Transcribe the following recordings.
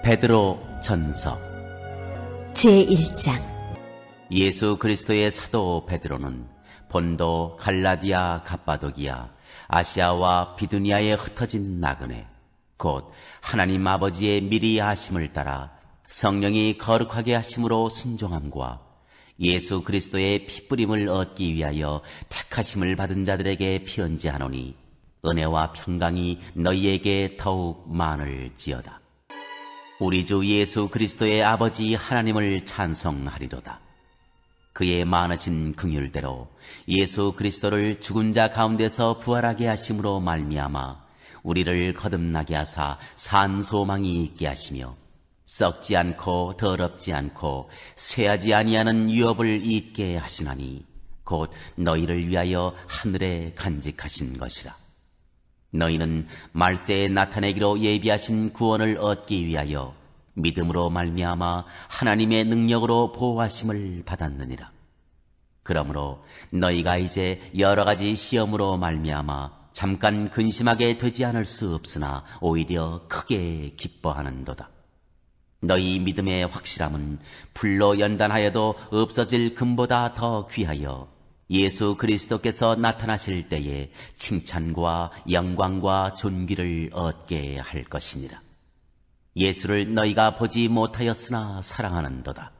베드로 전서 제1장. 예수 그리스도의 사도 베드로는 본도, 갈라디아, 갑바도기아, 아시아와 비두니아에 흩어진 나그네, 곧 하나님 아버지의 미리 아심을 따라 성령이 거룩하게 하심으로 순종함과 예수 그리스도의 피뿌림을 얻기 위하여 택하심을 받은 자들에게 편지하노니 은혜와 평강이 너희에게 더욱 많을지어다. 우리 주 예수 그리스도의 아버지 하나님을 찬송하리로다. 그의 많으신 긍휼대로 예수 그리스도를 죽은 자 가운데서 부활하게 하심으로 말미암아 우리를 거듭나게 하사 산 소망이 있게 하시며 썩지 않고 더럽지 않고 쇠하지 아니하는 유업을 잊게 하시나니 곧 너희를 위하여 하늘에 간직하신 것이라. 너희는 말세에 나타내기로 예비하신 구원을 얻기 위하여 믿음으로 말미암아 하나님의 능력으로 보호하심을 받았느니라. 그러므로 너희가 이제 여러 가지 시험으로 말미암아 잠깐 근심하게 되지 않을 수 없으나 오히려 크게 기뻐하는도다. 너희 믿음의 확실함은 불로 연단하여도 없어질 금보다 더 귀하여 예수 그리스도께서 나타나실 때에 칭찬과 영광과 존귀를 얻게 할 것이니라. 예수를 너희가 보지 못하였으나 사랑하는도다.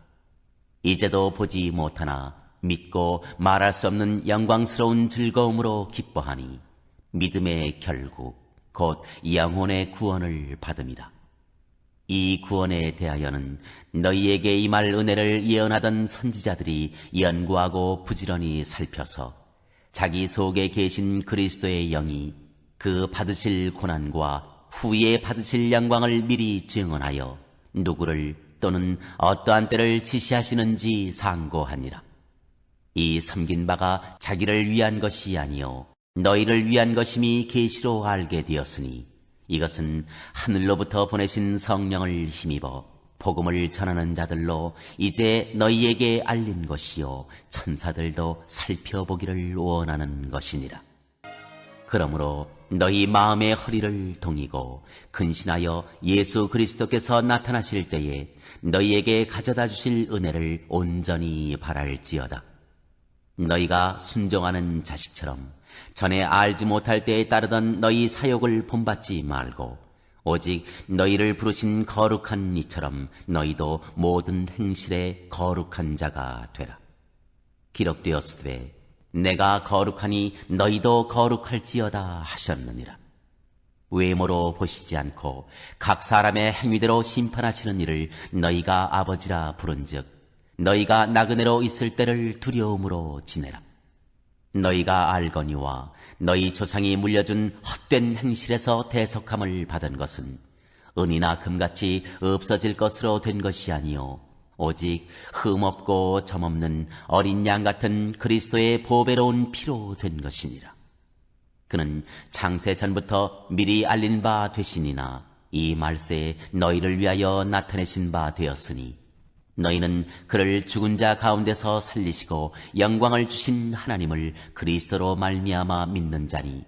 이제도 보지 못하나 믿고 말할 수 없는 영광스러운 즐거움으로 기뻐하니 믿음의 결국 곧 영혼의 구원을 받음이라. 이 구원에 대하여는 너희에게 임할 은혜를 예언하던 선지자들이 연구하고 부지런히 살펴서 자기 속에 계신 그리스도의 영이 그 받으실 고난과 후에 받으실 영광을 미리 증언하여 누구를 또는 어떠한 때를 지시하시는지 상고하니라. 이 섬긴 바가 자기를 위한 것이 아니요 너희를 위한 것임이 계시로 알게 되었으니 이것은 하늘로부터 보내신 성령을 힘입어 복음을 전하는 자들로 이제 너희에게 알린 것이요 천사들도 살펴보기를 원하는 것이니라. 그러므로 너희 마음의 허리를 동이고 근신하여 예수 그리스도께서 나타나실 때에 너희에게 가져다 주실 은혜를 온전히 바랄지어다. 너희가 순종하는 자식처럼 전에 알지 못할 때에 따르던 너희 사욕을 본받지 말고 오직 너희를 부르신 거룩한 이처럼 너희도 모든 행실에 거룩한 자가 되라. 기록되었으되 내가 거룩하니 너희도 거룩할지어다 하셨느니라. 외모로 보시지 않고 각 사람의 행위대로 심판하시는 이를 너희가 아버지라 부른즉 너희가 나그네로 있을 때를 두려움으로 지내라. 너희가 알거니와 너희 조상이 물려준 헛된 행실에서 대속함을 받은 것은 은이나 금같이 없어질 것으로 된 것이 아니요 오직 흠없고 점없는 어린 양 같은 그리스도의 보배로운 피로 된 것이니라. 그는 창세 전부터 미리 알린 바 되시니나 이 말세에 너희를 위하여 나타내신 바 되었으니 너희는 그를 죽은 자 가운데서 살리시고 영광을 주신 하나님을 그리스도로 말미암아 믿는 자니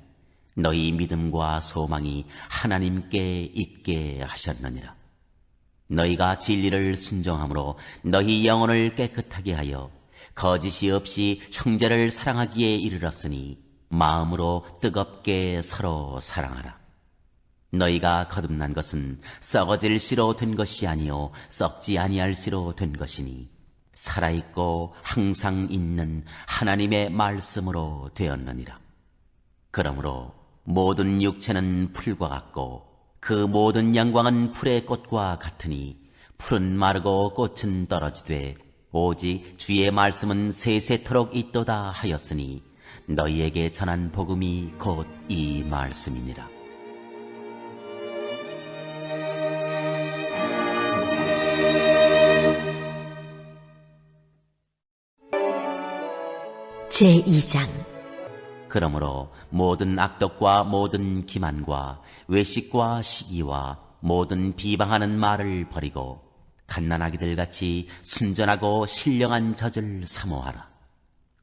너희 믿음과 소망이 하나님께 있게 하셨느니라. 너희가 진리를 순종함으로 너희 영혼을 깨끗하게 하여 거짓이 없이 형제를 사랑하기에 이르렀으니 마음으로 뜨겁게 서로 사랑하라. 너희가 거듭난 것은 썩어질 씨로 된 것이 아니요 썩지 아니할 씨로 된 것이니 살아있고 항상 있는 하나님의 말씀으로 되었느니라. 그러므로 모든 육체는 풀과 같고 그 모든 영광은 풀의 꽃과 같으니 풀은 마르고 꽃은 떨어지되 오직 주의 말씀은 세세토록 있도다 하였으니 너희에게 전한 복음이 곧 이 말씀이니라. 제2장. 그러므로 모든 악독과 모든 기만과 외식과 시기와 모든 비방하는 말을 버리고 갓난아기들 같이 순전하고 신령한 젖을 사모하라.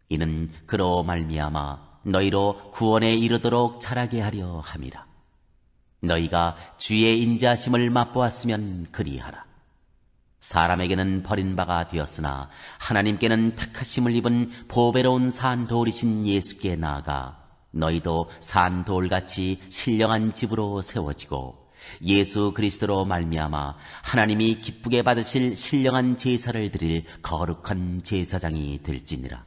이는 그로 말미암아 너희로 구원에 이르도록 자라게 하려 함이라. 너희가 주의 인자하심을 맛보았으면 그리하라. 사람에게는 버림바가 되었으나 하나님께는 택하심을 입은 보배로운 산돌이신 예수께 나아가 너희도 산돌같이 신령한 집으로 세워지고 예수 그리스도로 말미암아 하나님이 기쁘게 받으실 신령한 제사를 드릴 거룩한 제사장이 될지니라.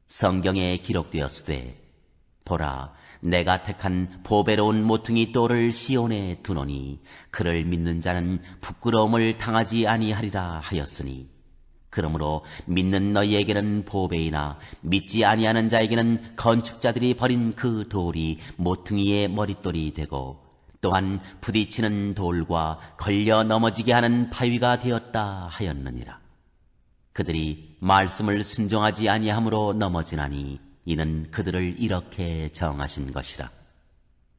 성경에 기록되었으되 보라, 내가 택한 보배로운 모퉁이 돌을 시온에 두노니 그를 믿는 자는 부끄러움을 당하지 아니하리라 하였으니, 그러므로 믿는 너희에게는 보배이나 믿지 아니하는 자에게는 건축자들이 버린 그 돌이 모퉁이의 머릿돌이 되고 또한 부딪히는 돌과 걸려 넘어지게 하는 바위가 되었다 하였느니라. 그들이 말씀을 순종하지 아니함으로 넘어지나니 이는 그들을 이렇게 정하신 것이라.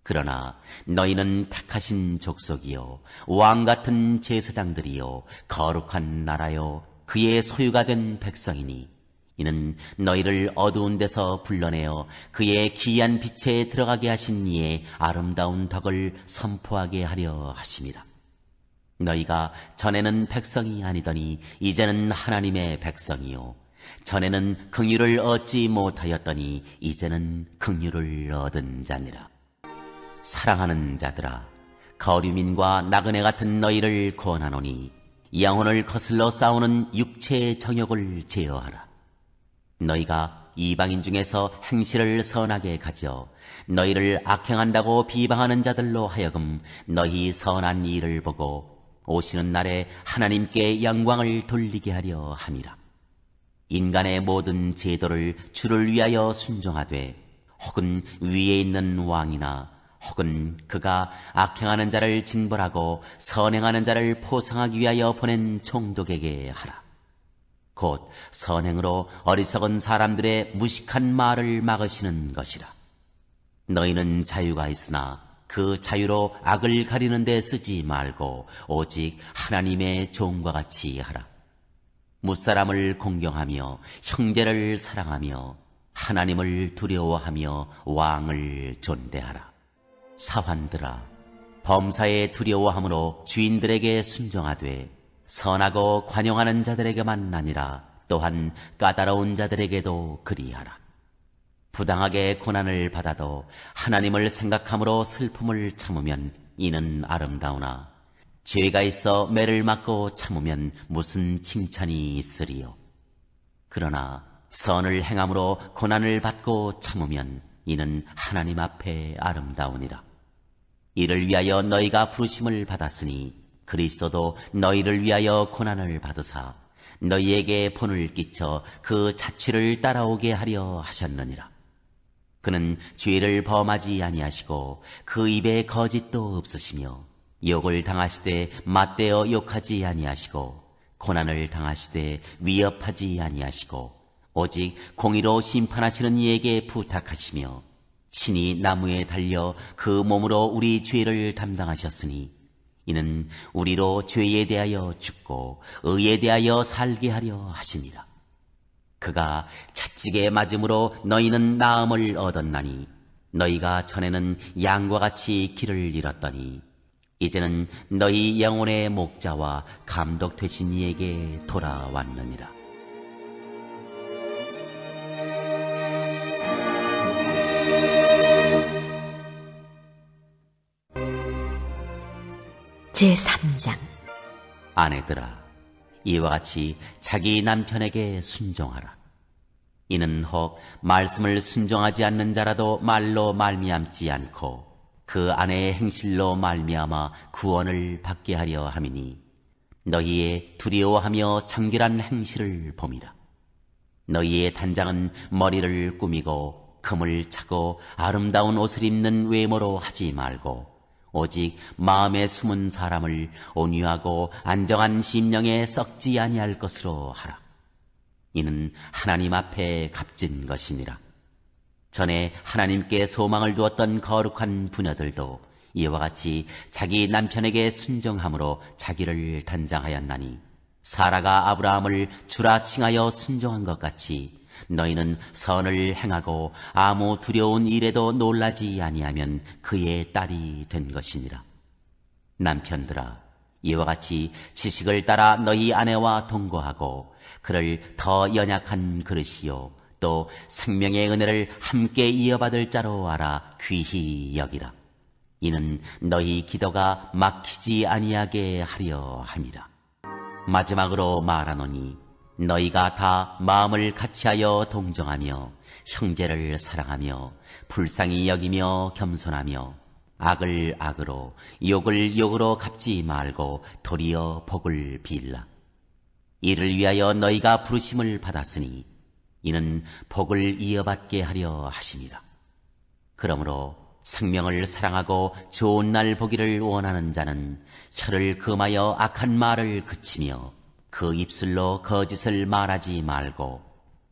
그러나 너희는 택하신 족속이요 왕같은 제사장들이요 거룩한 나라요 그의 소유가 된 백성이니 이는 너희를 어두운 데서 불러내어 그의 기이한 빛에 들어가게 하신 이의 아름다운 덕을 선포하게 하려 하심이라. 너희가 전에는 백성이 아니더니 이제는 하나님의 백성이요 전에는 긍휼을 얻지 못하였더니 이제는 긍휼을 얻은 자니라. 사랑하는 자들아, 거류민과 나그네 같은 너희를 권하노니 영혼을 거슬러 싸우는 육체의 정욕을 제어하라. 너희가 이방인 중에서 행실을 선하게 가져 너희를 악행한다고 비방하는 자들로 하여금 너희 선한 일을 보고 오시는 날에 하나님께 영광을 돌리게 하려 함이라. 인간의 모든 제도를 주를 위하여 순종하되 혹은 위에 있는 왕이나 혹은 그가 악행하는 자를 징벌하고 선행하는 자를 포상하기 위하여 보낸 총독에게 하라. 곧 선행으로 어리석은 사람들의 무식한 말을 막으시는 것이라. 너희는 자유가 있으나 그 자유로 악을 가리는 데 쓰지 말고 오직 하나님의 종과 같이 하라. 무사람을 공경하며 형제를 사랑하며 하나님을 두려워하며 왕을 존대하라. 사환들아, 범사에 두려워함으로 주인들에게 순종하되 선하고 관용하는 자들에게만 아니라 또한 까다로운 자들에게도 그리하라. 부당하게 고난을 받아도 하나님을 생각함으로 슬픔을 참으면 이는 아름다우나 죄가 있어 매를 맞고 참으면 무슨 칭찬이 있으리요. 그러나 선을 행함으로 고난을 받고 참으면 이는 하나님 앞에 아름다우니라. 이를 위하여 너희가 부르심을 받았으니 그리스도도 너희를 위하여 고난을 받으사 너희에게 본을 끼쳐 그 자취를 따라오게 하려 하셨느니라. 그는 죄를 범하지 아니하시고 그 입에 거짓도 없으시며 욕을 당하시되 맞대어 욕하지 아니하시고 고난을 당하시되 위협하지 아니하시고 오직 공의로 심판하시는 이에게 부탁하시며 친히 나무에 달려 그 몸으로 우리 죄를 담당하셨으니 이는 우리로 죄에 대하여 죽고 의에 대하여 살게 하려 하심이라. 그가 채찍에 맞음으로 너희는 나음을 얻었나니 너희가 전에는 양과 같이 길을 잃었더니 이제는 너희 영혼의 목자와 감독 되신 이에게 돌아왔느니라. 제3장. 아내들아, 이와 같이 자기 남편에게 순종하라. 이는 혹 말씀을 순종하지 않는 자라도 말로 말미암지 않고 그 아내의 행실로 말미암아 구원을 받게 하려 함이니 너희의 두려워하며 정결한 행실을 봄이라. 너희의 단장은 머리를 꾸미고 금을 차고 아름다운 옷을 입는 외모로 하지 말고 오직 마음에 숨은 사람을 온유하고 안정한 심령에 썩지 아니할 것으로 하라. 이는 하나님 앞에 값진 것이니라. 전에 하나님께 소망을 두었던 거룩한 부녀들도 이와 같이 자기 남편에게 순종함으로 자기를 단장하였나니 사라가 아브라함을 주라 칭하여 순종한 것 같이 너희는 선을 행하고 아무 두려운 일에도 놀라지 아니하면 그의 딸이 된 것이니라. 남편들아, 이와 같이 지식을 따라 너희 아내와 동거하고 그를 더 연약한 그릇이요 또 생명의 은혜를 함께 이어받을 자로 알아 귀히 여기라. 이는 너희 기도가 막히지 아니하게 하려 함이라. 마지막으로 말하노니 너희가 다 마음을 같이하여 동정하며 형제를 사랑하며 불쌍히 여기며 겸손하며 악을 악으로 욕을 욕으로 갚지 말고 도리어 복을 빌라. 이를 위하여 너희가 부르심을 받았으니 이는 복을 이어받게 하려 하심이라. 그러므로 생명을 사랑하고 좋은 날 보기를 원하는 자는 혀를 금하여 악한 말을 그치며 그 입술로 거짓을 말하지 말고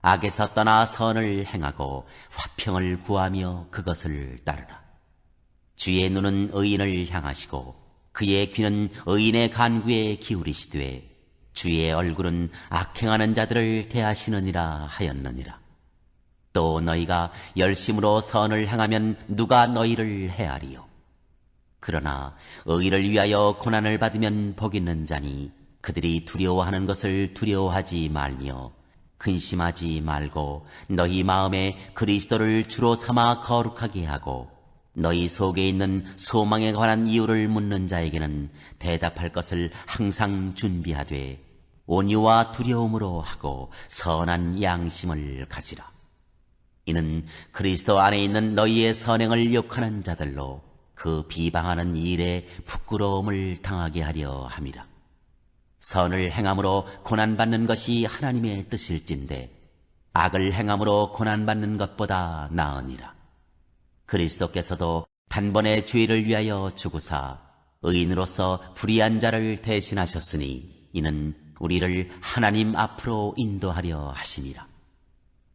악에서 떠나 선을 행하고 화평을 구하며 그것을 따르라. 주의 눈은 의인을 향하시고 그의 귀는 의인의 간구에 기울이시되 주의 얼굴은 악행하는 자들을 대하시느니라 하였느니라. 또 너희가 열심으로 선을 행하면 누가 너희를 해하리요. 그러나 의를 위하여 고난을 받으면 복 있는 자니 그들이 두려워하는 것을 두려워하지 말며 근심하지 말고 너희 마음에 그리스도를 주로 삼아 거룩하게 하고 너희 속에 있는 소망에 관한 이유를 묻는 자에게는 대답할 것을 항상 준비하되 온유와 두려움으로 하고 선한 양심을 가지라. 이는 그리스도 안에 있는 너희의 선행을 욕하는 자들로 그 비방하는 일에 부끄러움을 당하게 하려 함이라. 선을 행함으로 고난받는 것이 하나님의 뜻일진데 악을 행함으로 고난받는 것보다 나으니라. 그리스도께서도 단번에 죄를 위하여 죽으사 의인으로서 불의한 자를 대신하셨으니 이는 우리를 하나님 앞으로 인도하려 하심이라.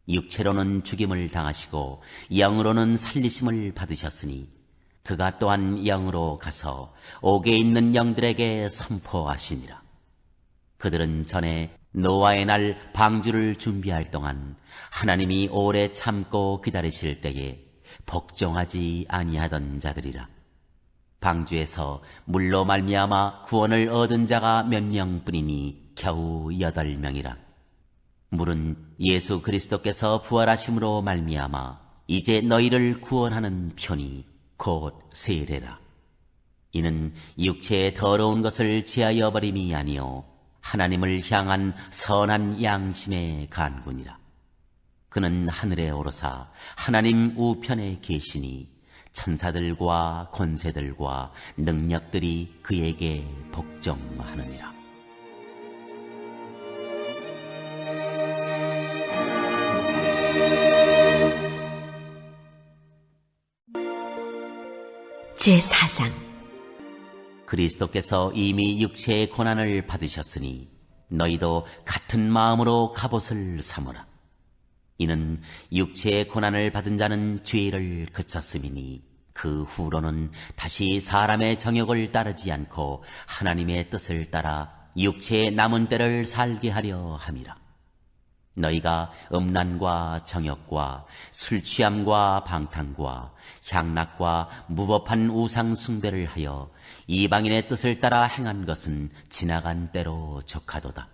육체로는 죽임을 당하시고 영으로는 살리심을 받으셨으니 그가 또한 영으로 가서 옥에 있는 영들에게 선포하시니라. 그들은 전에 노아의 날 방주를 준비할 동안 하나님이 오래 참고 기다리실 때에 복종하지 아니하던 자들이라. 방주에서 물로 말미암아 구원을 얻은 자가 몇 명뿐이니 겨우 8명이라. 물은 예수 그리스도께서 부활하심으로 말미암아 이제 너희를 구원하는 편이 곧 세례라. 이는 육체의 더러운 것을 제하여 버림이 아니요 하나님을 향한 선한 양심의 간군이라. 그는 하늘에 오르사 하나님 우편에 계시니 천사들과 권세들과 능력들이 그에게 복종하느니라. 제4장. 그리스도께서 이미 육체의 고난을 받으셨으니 너희도 같은 마음으로 갑옷을 삼으라. 이는 육체의 고난을 받은 자는 죄를 그쳤음이니 그 후로는 다시 사람의 정욕을 따르지 않고 하나님의 뜻을 따라 육체의 남은 때를 살게 하려 함이라. 너희가 음란과 정욕과 술취함과 방탕과 향락과 무법한 우상 숭배를 하여 이방인의 뜻을 따라 행한 것은 지나간 때로 족하도다.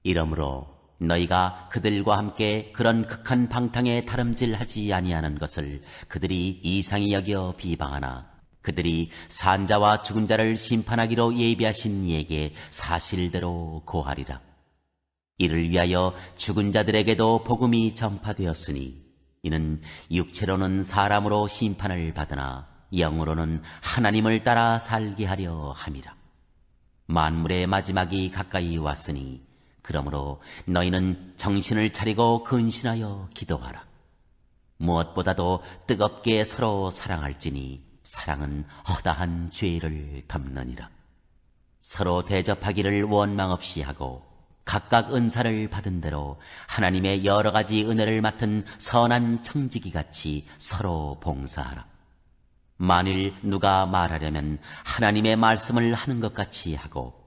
이러므로 너희가 그들과 함께 그런 극한 방탕에 다름질하지 아니하는 것을 그들이 이상히 여겨 비방하나 그들이 산자와 죽은 자를 심판하기로 예비하신 이에게 사실대로 고하리라. 이를 위하여 죽은 자들에게도 복음이 전파되었으니 이는 육체로는 사람으로 심판을 받으나 영으로는 하나님을 따라 살게 하려 함이라. 만물의 마지막이 가까이 왔으니 그러므로 너희는 정신을 차리고 근신하여 기도하라. 무엇보다도 뜨겁게 서로 사랑할지니 사랑은 허다한 죄를 덮느니라. 서로 대접하기를 원망 없이 하고 각각 은사를 받은 대로 하나님의 여러 가지 은혜를 맡은 선한 청지기 같이 서로 봉사하라. 만일 누가 말하려면 하나님의 말씀을 하는 것 같이 하고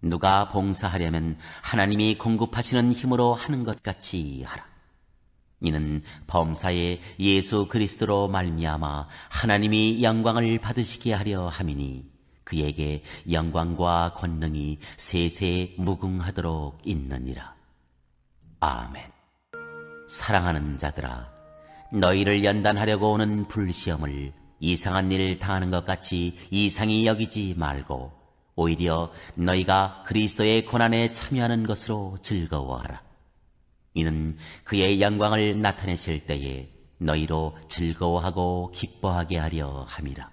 누가 봉사하려면 하나님이 공급하시는 힘으로 하는 것 같이 하라. 이는 범사에 예수 그리스도로 말미암아 하나님이 영광을 받으시게 하려 함이니 그에게 영광과 권능이 세세 무궁하도록 있느니라. 아멘. 사랑하는 자들아, 너희를 연단하려고 오는 불시험을 이상한 일을 당하는 것 같이 이상히 여기지 말고 오히려 너희가 그리스도의 고난에 참여하는 것으로 즐거워하라. 이는 그의 영광을 나타내실 때에 너희로 즐거워하고 기뻐하게 하려 함이라.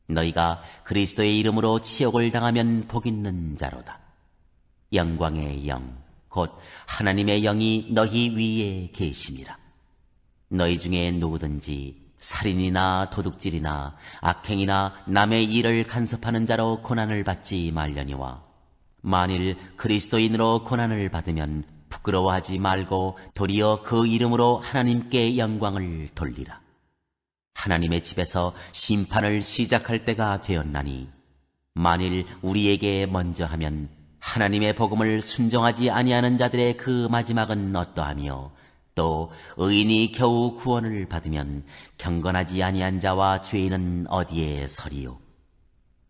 너희가 그리스도의 이름으로 치욕을 당하면 복 있는 자로다. 영광의 영, 곧 하나님의 영이 너희 위에 계심이라. 너희 중에 누구든지 살인이나 도둑질이나 악행이나 남의 일을 간섭하는 자로 고난을 받지 말려니와 만일 그리스도인으로 고난을 받으면 부끄러워하지 말고 도리어 그 이름으로 하나님께 영광을 돌리라. 하나님의 집에서 심판을 시작할 때가 되었나니 만일 우리에게 먼저 하면 하나님의 복음을 순종하지 아니하는 자들의 그 마지막은 어떠하며 또 의인이 겨우 구원을 받으면 경건하지 아니한 자와 죄인은 어디에 서리요.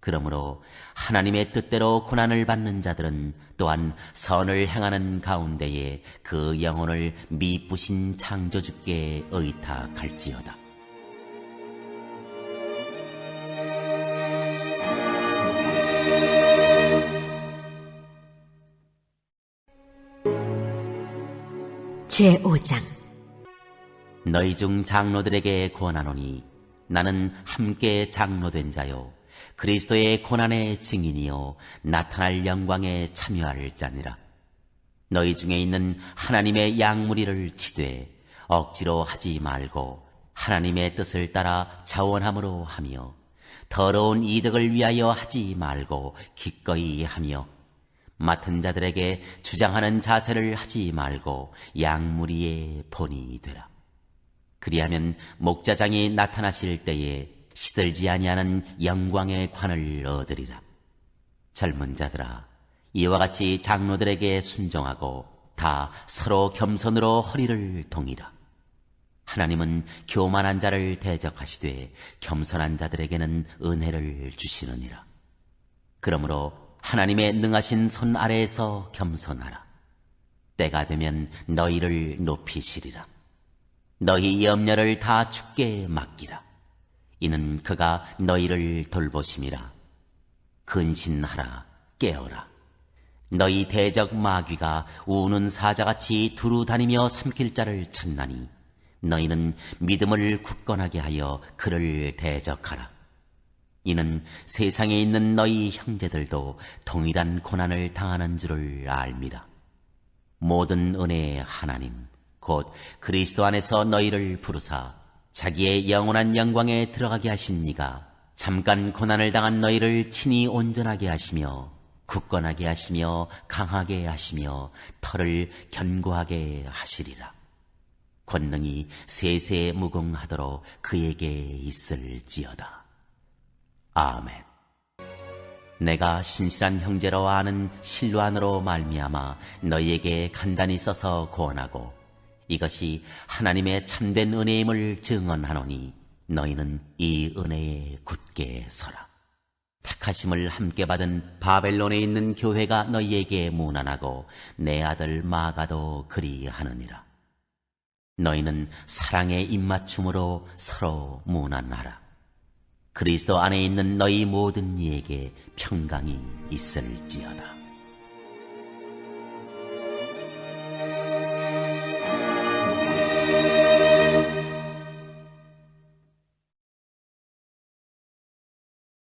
그러므로 하나님의 뜻대로 고난을 받는 자들은 또한 선을 행하는 가운데에 그 영혼을 미쁘신 창조주께 의탁할지어다. 제5장. 너희 중 장로들에게 권하노니 나는 함께 장로된 자요 그리스도의 고난의 증인이요 나타날 영광에 참여할 자니라. 너희 중에 있는 하나님의 양무리를 치되 억지로 하지 말고 하나님의 뜻을 따라 자원함으로 하며 더러운 이득을 위하여 하지 말고 기꺼이 하며 맡은 자들에게 주장하는 자세를 하지 말고 양무리의 본이 되라. 그리하면 목자장이 나타나실 때에 시들지 아니하는 영광의 관을 얻으리라. 젊은 자들아, 이와 같이 장로들에게 순종하고 다 서로 겸손으로 허리를 동이라. 하나님은 교만한 자를 대적하시되 겸손한 자들에게는 은혜를 주시느니라. 그러므로 하나님의 능하신 손 아래에서 겸손하라. 때가 되면 너희를 높이시리라. 너희 염려를 다 주께 맡기라. 이는 그가 너희를 돌보심이라. 근신하라, 깨어라. 너희 대적 마귀가 우는 사자같이 두루 다니며 삼킬 자를 찾나니 너희는 믿음을 굳건하게 하여 그를 대적하라. 이는 세상에 있는 너희 형제들도 동일한 고난을 당하는 줄을 알미라. 모든 은혜의 하나님 곧 그리스도 안에서 너희를 부르사 자기의 영원한 영광에 들어가게 하신 이가 잠깐 고난을 당한 너희를 친히 온전하게 하시며 굳건하게 하시며 강하게 하시며 털을 견고하게 하시리라. 권능이 세세 무궁하도록 그에게 있을지어다. 아멘. 내가 신실한 형제로 아는 실로안으로 말미암아 너희에게 간단히 써서 고언하고 이것이 하나님의 참된 은혜임을 증언하노니 너희는 이 은혜에 굳게 서라. 택하심을 함께 받은 바벨론에 있는 교회가 너희에게 문안하고 내 아들 마가도 그리하느니라. 너희는 사랑의 입맞춤으로 서로 문안하라. 그리스도 안에 있는 너희 모든 이에게 평강이 있을지어다.